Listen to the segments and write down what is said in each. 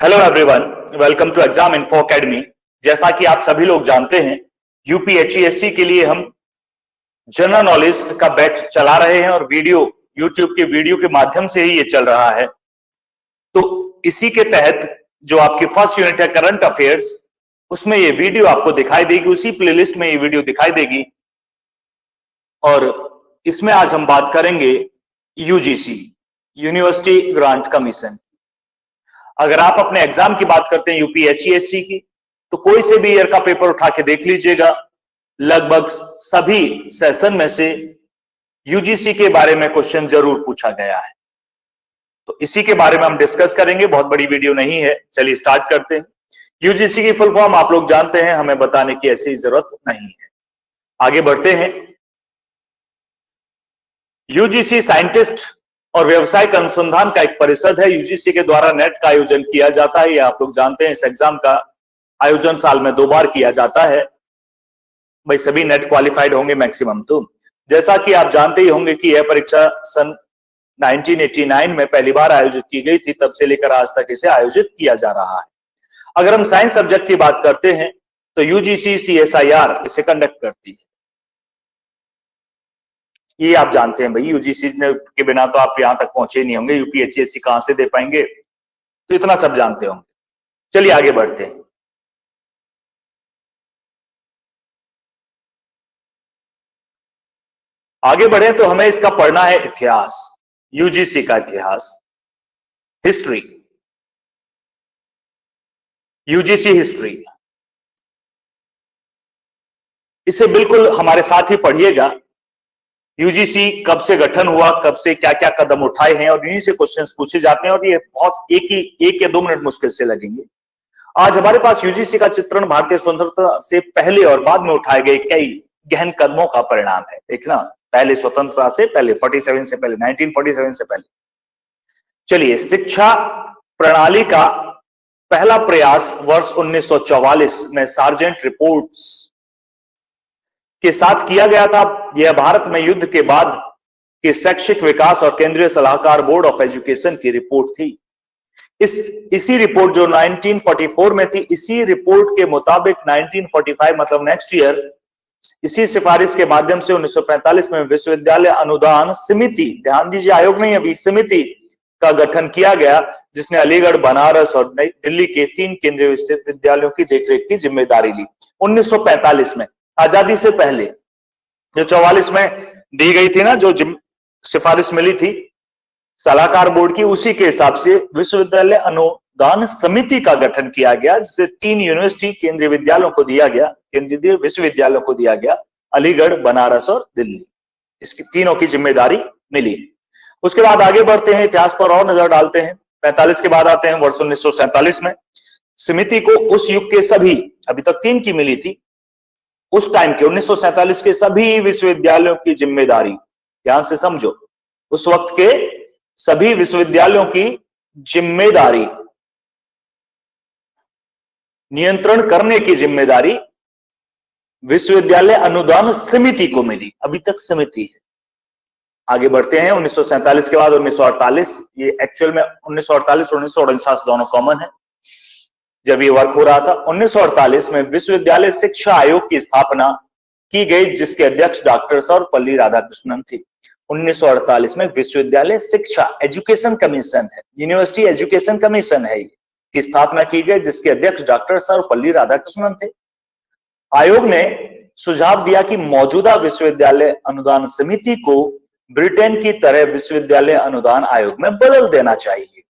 Hello everyone, welcome to Exam Info Academy. जैसा कि आप सभी लोग जानते हैं, यूपीएचईएससी के लिए हम जनरल नॉलेज का बैच चला रहे हैं और यूट्यूब के वीडियो के माध्यम से ही ये चल रहा है। तो इसी के तहत जो आपकी फर्स्ट यूनिट है करंट अफेयर्स, उसमें ये वीडियो आपको दिखाई देगी, उसी प्लेलिस्ट में ये वीडियो दिखाई देगी। और इसमें आज हम बात करेंगे यूजीसी, यूनिवर्सिटी ग्रांट कमीशन। अगर आप अपने एग्जाम की बात करते हैं यूपीएचईएससी की, तो कोई से भी ईयर का पेपर उठा के देख लीजिएगा, लगभग सभी सेशन में से यूजीसी के बारे में क्वेश्चन जरूर पूछा गया है। तो इसी के बारे में हम डिस्कस करेंगे, बहुत बड़ी वीडियो नहीं है। चलिए स्टार्ट करते हैं। यूजीसी की फुल फॉर्म आप लोग जानते हैं, हमें बताने की ऐसी जरूरत नहीं है। आगे बढ़ते हैं। यूजीसी साइंटिस्ट और व्यवसायिक अनुसंधान का एक परिषद है। यूजीसी के द्वारा नेट का आयोजन किया जाता है, ये आप लोग जानते हैं। इस एग्जाम का आयोजन साल में 2 बार किया जाता है। भाई सभी नेट क्वालिफाइड होंगे मैक्सिमम। तो जैसा कि आप जानते ही होंगे कि यह परीक्षा सन 1989 में पहली बार आयोजित की गई थी, तब से लेकर आज तक इसे आयोजित किया जा रहा है। अगर हम साइंस सब्जेक्ट की बात करते हैं तो यूजीसी सीएसआईआर इसे कंडक्ट करती है। ये आप जानते हैं भाई, यूजीसी के बिना तो आप यहां तक पहुंचे ही नहीं होंगे, यूपीएचईएससी कहां से दे पाएंगे, तो इतना सब जानते होंगे। चलिए आगे बढ़ते हैं। आगे बढ़े तो हमें इसका पढ़ना है इतिहास, यूजीसी का इतिहास, हिस्ट्री, यूजीसी हिस्ट्री। इसे बिल्कुल हमारे साथ ही पढ़िएगा। यूजीसी कब से गठन हुआ, कब से क्या क्या कदम उठाए हैं, और इन्हीं से क्वेश्चंस पूछे जाते हैं। और ये बहुत एक या 2 मिनट मुश्किल से लगेंगे। आज हमारे पास यूजीसी का चित्रण भारतीय स्वतंत्रता से पहले और बाद में उठाए गए कई गहन कदमों का परिणाम है। देखना, पहले स्वतंत्रता से पहले, 47 से पहले, 1947 से पहले। चलिए, शिक्षा प्रणाली का पहला प्रयास वर्ष 1944 में सार्जेंट रिपोर्ट्स के साथ किया गया था। यह भारत में युद्ध के बाद के शैक्षिक विकास और केंद्रीय सलाहकार बोर्ड ऑफ एजुकेशन की रिपोर्ट थी। इसी रिपोर्ट जो 1944 में थी, इसी रिपोर्ट के मुताबिक 1945 मतलब नेक्स्ट ईयर, इसी सिफारिश के माध्यम से 1945 में विश्वविद्यालय अनुदान समिति, ध्यान दीजिए आयोग नहीं अभी, समिति का गठन किया गया, जिसने अलीगढ़, बनारस और नई दिल्ली के 3 केंद्रीय विश्वविद्यालयों की देखरेख की जिम्मेदारी ली। 1945 में, आजादी से पहले, जो 44 में दी गई थी ना, जो सिफारिश मिली थी सलाहकार बोर्ड की, उसी के हिसाब से विश्वविद्यालय अनुदान समिति का गठन किया गया, जिसे 3 यूनिवर्सिटी केंद्रीय विद्यालयों को दिया गया, केंद्रीय विश्वविद्यालयों को दिया गया, अलीगढ़, बनारस और दिल्ली। इसकी तीनों की जिम्मेदारी मिली। उसके बाद आगे बढ़ते हैं, इतिहास पर और नजर डालते हैं। 45 के बाद आते हैं वर्ष 1947 में। समिति को उस युग के सभी, अभी तक 3 की मिली थी, उस टाइम के 1947 के सभी विश्वविद्यालयों की जिम्मेदारी, ध्यान से समझो, उस वक्त के सभी विश्वविद्यालयों की जिम्मेदारी, नियंत्रण करने की जिम्मेदारी विश्वविद्यालय अनुदान समिति को मिली। अभी तक समिति है। आगे बढ़ते हैं। 1947 के बाद 1948, ये एक्चुअल में 1948 और 1949 दोनों कॉमन है जब ये वर्क हो रहा था। 1948 में विश्वविद्यालय शिक्षा आयोग की स्थापना की गई, जिसके अध्यक्ष डॉक्टर सर्वपल्ली राधाकृष्णन थी। 1948 में विश्वविद्यालय शिक्षा एजुकेशन कमीशन है, यूनिवर्सिटी एजुकेशन कमीशन है, की स्थापना की गई, जिसके अध्यक्ष डॉक्टर सर्वपल्ली राधाकृष्णन थे। आयोग ने सुझाव दिया कि मौजूदा विश्वविद्यालय अनुदान समिति को ब्रिटेन की तरह विश्वविद्यालय अनुदान आयोग में बदल देना चाहिए।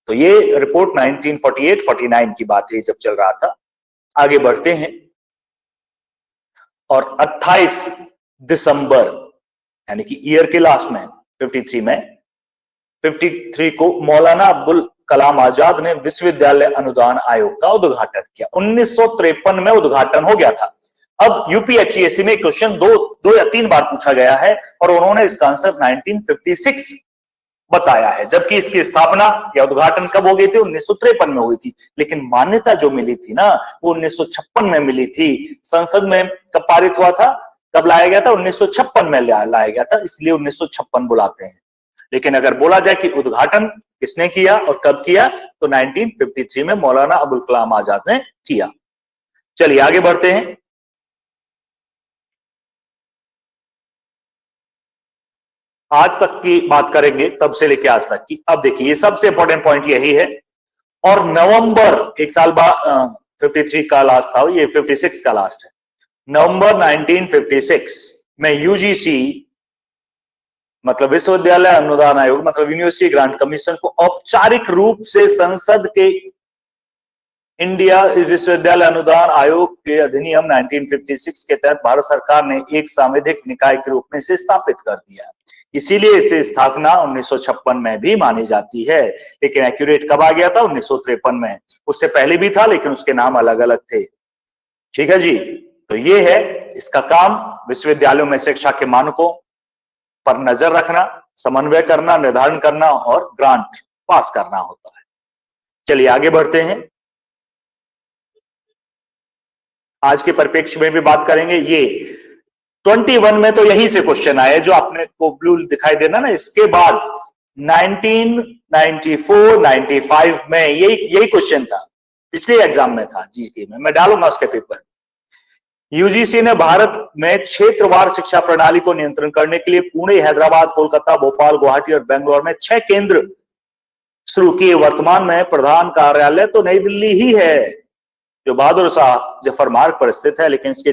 तो ये रिपोर्ट 1948-49 की बात है, जब चल रहा था। आगे बढ़ते हैं। और 28 दिसंबर यानी कि ईयर के लास्ट में 53 को मौलाना अब्दुल कलाम आजाद ने विश्वविद्यालय अनुदान आयोग का उद्घाटन किया। 1953 में उद्घाटन हो गया था। अब यूपीएचईएससी में क्वेश्चन 2 या 3 बार पूछा गया है और उन्होंने इसका आंसर 1956 बताया है, जबकि इसकी स्थापना या उद्घाटन कब हो गई थी? 1953 में हुई थी। लेकिन मान्यता जो मिली थी ना, वो 1956 में मिली थी। संसद में कब पारित हुआ था, कब लाया गया था? 1956 में लाया गया था, इसलिए 1956 बुलाते हैं। लेकिन अगर बोला जाए कि उद्घाटन किसने किया और कब किया, तो 1953 में मौलाना अबुल कलाम आजाद ने किया। चलिए आगे बढ़ते हैं। आज तक की बात करेंगे, तब से लेके आज तक की। अब देखिए, ये सबसे इंपॉर्टेंट पॉइंट यही है। और नवंबर, एक साल बाद 53 का लास्ट था, ये 56 का लास्ट है। नवंबर 1956 में यूजीसी मतलब विश्वविद्यालय अनुदान आयोग, मतलब यूनिवर्सिटी ग्रांट कमीशन को औपचारिक रूप से संसद के इंडिया विश्वविद्यालय अनुदान आयोग के अधिनियम 1956 के तहत भारत सरकार ने एक सांविधिक निकाय के रूप में इसे स्थापित कर दिया। इसीलिए इसे स्थापना 1956 में भी मानी जाती है, लेकिन एक्यूरेट कब आ गया था? 1953 में। उससे पहले भी था, लेकिन उसके नाम अलग अलग थे। ठीक है जी। तो ये है इसका काम, विश्वविद्यालयों में शिक्षा के मानकों पर नजर रखना, समन्वय करना, निर्धारण करना और ग्रांट पास करना होता है। चलिए आगे बढ़ते हैं। आज के परिप्रेक्ष्य में भी बात करेंगे। ये 21 में तो यही से क्वेश्चन आए जो आपने को ब्लू दिखाई देना ना। इसके बाद 1994, 95 में यही क्वेश्चन था, पिछले एग्जाम में था जीके में। मैं डालूंगा उसके पेपर। यूजीसी ने भारत में क्षेत्रवार शिक्षा प्रणाली को नियंत्रण करने के लिए पुणे, हैदराबाद, कोलकाता, भोपाल, गुवाहाटी और बेंगलोर में 6 केंद्र शुरू किए। वर्तमान में प्रधान कार्यालय तो नई दिल्ली ही है, जो बहादुर शाह जफर मार्ग पर स्थित है, लेकिन इसके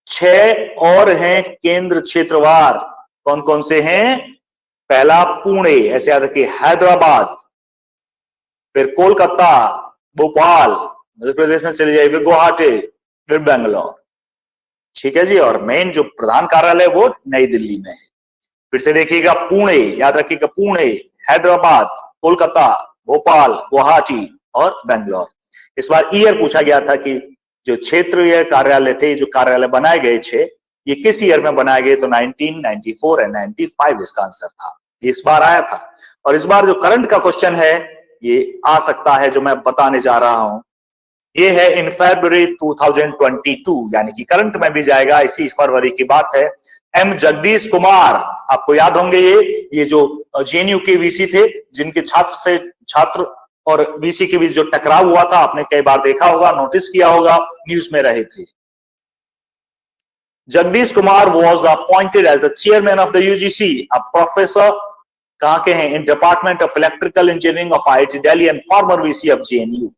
6 और हैं केंद्र क्षेत्रवार। कौन कौन से हैं? पहला पुणे, ऐसे याद रखिए, हैदराबाद, फिर कोलकाता, भोपाल, मध्य प्रदेश में चले जाइए, फिर गुवाहाटी, फिर बेंगलोर। ठीक है जी। और मेन जो प्रधान कार्यालय वो नई दिल्ली में है। फिर से देखिएगा, पुणे, याद रखिएगा, पुणे, हैदराबाद, कोलकाता, भोपाल, गुवाहाटी और बेंगलोर। इस बार ईयर पूछा गया था कि जो क्षेत्रीय कार्यालय थे, जो कार्यालय बनाए गए थे, ये किस ईयर में बनाए गए? तो 1994 और 95 इसका आंसर था। इस बार आया था। और इस बार जो करंट का क्वेश्चन है ये आ सकता है, जो मैं बताने जा रहा हूं, ये है इन फरवरी 2022, यानी कि करंट में भी जाएगा। इसी फरवरी की बात है। एम जगदीश कुमार, आपको याद होंगे, ये जो जेएनयू के वीसी थे, जिनके छात्र और वीसी के बीच जो टकराव हुआ था, आपने कई बार देखा होगा, नोटिस किया होगा, न्यूज में रहे थे। Jagdish Kumar was appointed as the chairman of the UGC, a professor कहां के हैं? in Department of Electrical Engineering of IIT Delhi and former VC of JNU।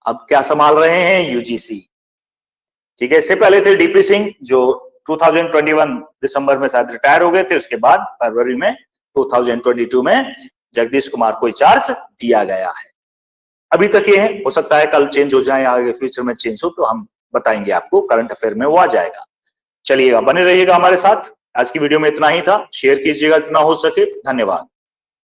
अब क्या संभाल रहे हैं? यूजीसी। ठीक है। इससे पहले थे डीपी सिंह, जो 2021 दिसंबर में शायद रिटायर हो गए थे। उसके बाद फरवरी में 2022 में जगदीश कुमार को चार्ज दिया गया है। अभी तक ये है, हो सकता है कल चेंज हो जाए, आगे फ्यूचर में चेंज हो तो हम बताएंगे आपको, करंट अफेयर में वो आ जाएगा। चलिएगा, बने रहिएगा हमारे साथ। आज की वीडियो में इतना ही था। शेयर कीजिएगा जितना हो सके। धन्यवाद।